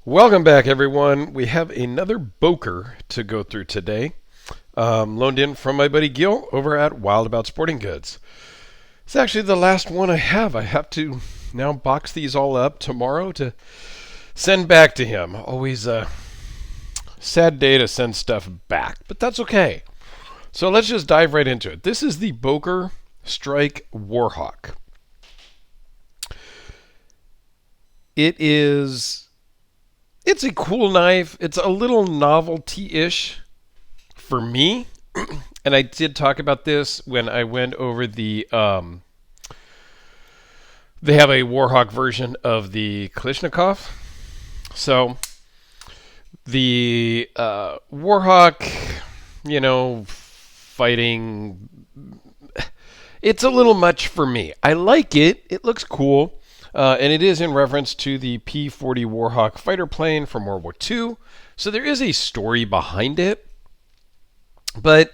Welcome back, everyone. We have another Boker to go through today, loaned in from my buddy Gil over at Wild About Sporting Goods. It's actually the last one I have. I have to now box these all up tomorrow to send back to him. Always a sad day to send stuff back, but that's okay. So let's just dive right into it. This is the Boker Strike Warhawk. It's a cool knife. It's a little novelty-ish for me. And I did talk about this when I went over the... they have a Warhawk version of the Kalashnikov. So the Warhawk, fighting... It's a little much for me. I like it. It looks cool. And it is in reference to the P-40 Warhawk fighter plane from World War II. So there is a story behind it. But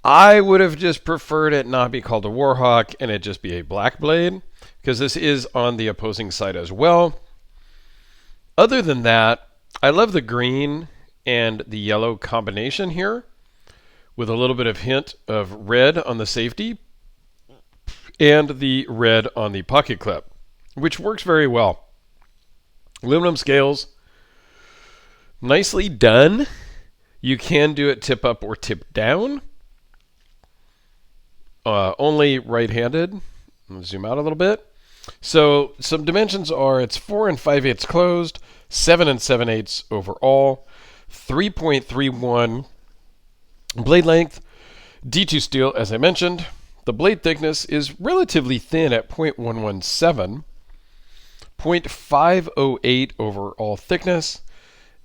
I would have just preferred it not be called a Warhawk and it just be a black blade, because this is on the opposing side as well. Other than that, I love the green and the yellow combination here, with a little bit of hint of red on the safety and the red on the pocket clip, which works very well. Aluminum scales, nicely done. You can do it tip up or tip down. Only right-handed. Zoom out a little bit. So some dimensions are, it's 4 5/8 closed, 7 7/8 overall, 3.31 blade length, D2 steel, as I mentioned. The blade thickness is relatively thin at 0.117, 0.508 overall thickness,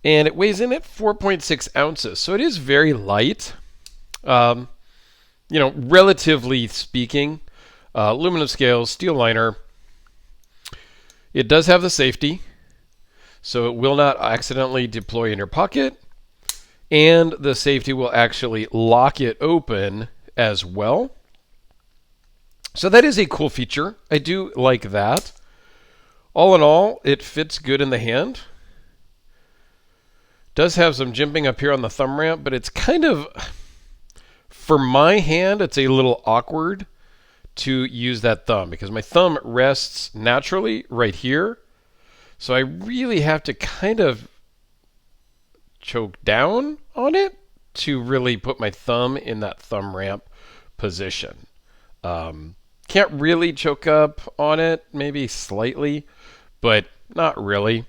and it weighs in at 4.6 ounces. So it is very light, relatively speaking. Aluminum scales, steel liner. It does have the safety, so it will not accidentally deploy in your pocket, and the safety will actually lock it open as well. So that is a cool feature. I do like that. All in all, it fits good in the hand. Does have some jimping up here on the thumb ramp, but it's kind of, for my hand, it's a little awkward to use that thumb because my thumb rests naturally right here. So I really have to kind of choke down on it to really put my thumb in that thumb ramp position. Can't really choke up on it, maybe slightly, but not really.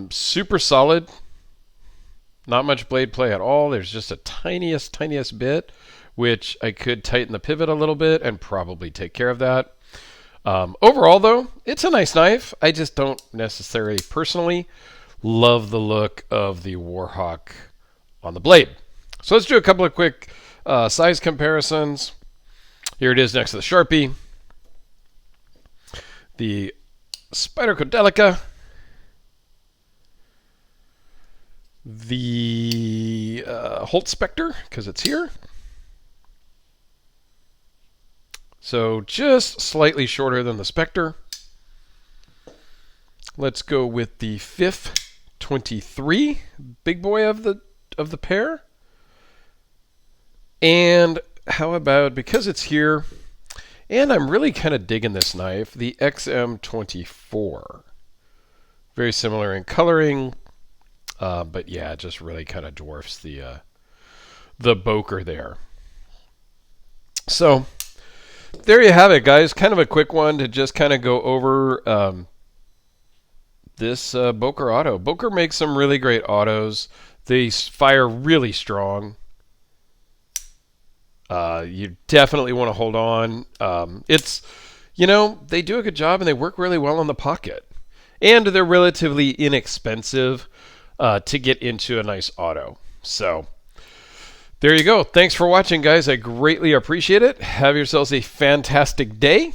Super solid. Not much blade play at all. There's just a tiniest bit, which I could tighten the pivot a little bit and probably take care of that. Overall, though, it's a nice knife. I just don't necessarily personally love the look of the Warhawk on the blade. So let's do a couple of quick size comparisons. Here it is next to the Sharpie. The Spyderco Delica. The Holt Spectre, because it's here. So just slightly shorter than the Spectre. Let's go with the FIF 23, big boy of the pair. And how about, because it's here, and I'm really kind of digging this knife, the XM24. Very similar in coloring, but yeah, it just really kind of dwarfs the Boker there. So there you have it, guys. Kind of a quick one to just kind of go over this Boker auto. Boker makes some really great autos. They fire really strong. You definitely want to hold on. It's, they do a good job and they work really well on the pocket. And they're relatively inexpensive to get into a nice auto. So there you go. Thanks for watching, guys. I greatly appreciate it. Have yourselves a fantastic day,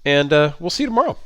and we'll see you tomorrow.